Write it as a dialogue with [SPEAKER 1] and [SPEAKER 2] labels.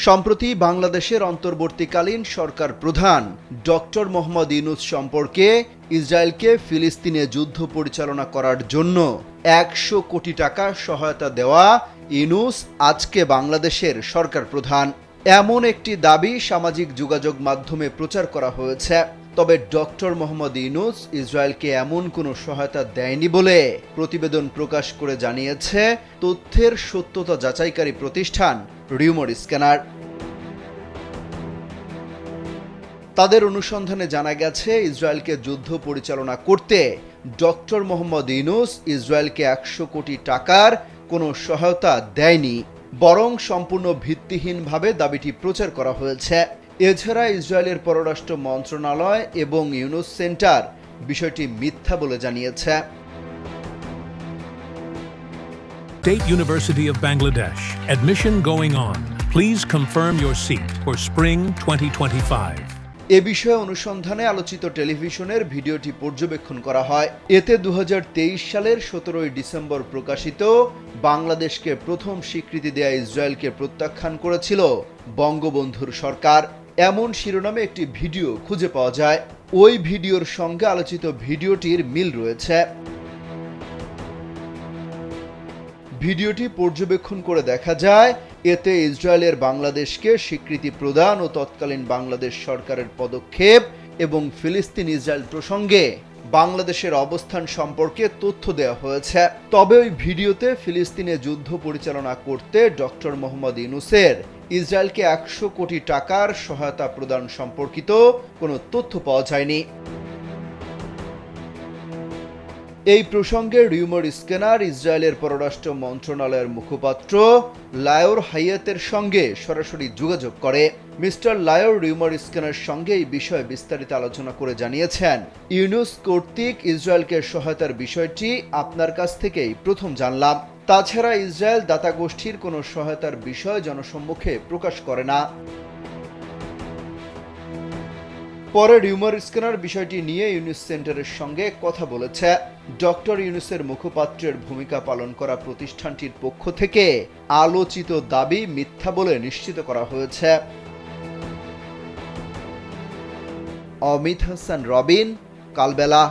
[SPEAKER 1] সম্প্রতি বাংলাদেশের অন্তর্বর্তীকালীন সরকার প্রধান ডক্টর মোহাম্মদ ইউনূস সম্পর্কে ইসরায়েলকে ফিলিস্তিনে যুদ্ধ পরিচালনা করার জন্য ১০০ কোটি টাকা সহায়তা দেওয়া ইউনূস আজকে বাংলাদেশের সরকার প্রধান এমন একটি দাবি সামাজিক যোগাযোগ মাধ্যমে প্রচার করা হয়েছে। তবে ডক্টর মোহাম্মদ ইউনূস ইসরায়েলকে এমন কোনো সহায়তা দেয়নি বলে প্রতিবেদন প্রকাশ করে জানিয়েছে তথ্যের সত্যতা যাচাইকারী প্রতিষ্ঠান রিউমার স্ক্যানার। তাদের অনুসন্ধানে জানা গেছে ইসরায়েলকে যুদ্ধ পরিচালনা করতে ডক্টর মোহাম্মদ ইউনূস ইসরায়েলকে ১০০ কোটি টাকার কোনো সহায়তা দেয়নি, বরং সম্পূর্ণ ভিত্তিহীনভাবে দাবিটি প্রচার করা হয়েছে। এছাড়া ইসরায়েলের পররাষ্ট্র মন্ত্রণালয় এবং ইউনূস সেন্টার বিষয়টি মিথ্যা বলে জানিয়েছে।
[SPEAKER 2] State University of Bangladesh. Admission going on. Please confirm your seat for Spring 2025.
[SPEAKER 1] এ বিষয়ে অনুসন্ধানে আলোচিত টেলিভিশনের ভিডিওটি পর্যবেক্ষণ করা হয়। এতে ২০২৩ সালের ১৭ ডিসেম্বর প্রকাশিত বাংলাদেশকে প্রথম স্বীকৃতি দেয়া ইসরায়েলকে প্রত্যাখ্যান করেছিল বঙ্গবন্ধুর সরকার এমন শিরোনামে একটি ভিডিও খুঁজে পাওয়া যায়। ওই ভিডিওর সঙ্গে আলোচিত ভিডিওটির মিল রয়েছে। ভিডিওটি পর্যবেক্ষণ করে দেখা যায় এতে ইসরায়েলের বাংলাদেশকে স্বীকৃতি প্রদান ও তৎকালীন বাংলাদেশ সরকারের পদক্ষেপ এবং ফিলিস্তিন ইসরায়েল প্রসঙ্গে বাংলাদেশের অবস্থান সম্পর্কে তথ্য দেওয়া হয়েছে। তবে ওই ভিডিওতে ফিলিস্তিনে যুদ্ধ পরিচালনা করতে ডক্টর মোহাম্মদ ইউনূসের ইসরায়েলকে ১০০ কোটি টাকার সহায়তা প্রদান সম্পর্কিত কোনো তথ্য পাওয়া যায়নি। এই প্রসঙ্গে রিউমার স্ক্যানার ইসরায়েলের পররাষ্ট্র মন্ত্রণালয়ের মুখপাত্র লায়র হাইয়াতের সঙ্গে সরাসরি যোগাযোগ করে। মিস্টার লায়র রিউমার স্ক্যানার সঙ্গে এই বিষয়ে বিস্তারিত আলোচনা করে জানিয়েছেন, ইউনূস কর্তৃক ইসরায়েলকে সহায়তার বিষয়টি আপনার কাছ থেকেই প্রথম জানলাম। তাছাড়া ইসরায়েল দাতা গোষ্ঠীর কোনো সহায়তার বিষয় জনসম্মুখে প্রকাশ করে না। পরে রিউমার স্ক্যানার বিষয়টি নিয়ে ইউনূস সেন্টারের সঙ্গে কথা বলেছে। ডক্টর ইউনূসের মুখপাত্রের ভূমিকা পালন করা প্রতিষ্ঠানটির পক্ষ থেকে আলোচিত দাবি মিথ্যা বলে নিশ্চিত করা হয়েছে। অমিত হাসান রবিন, কালবেলা।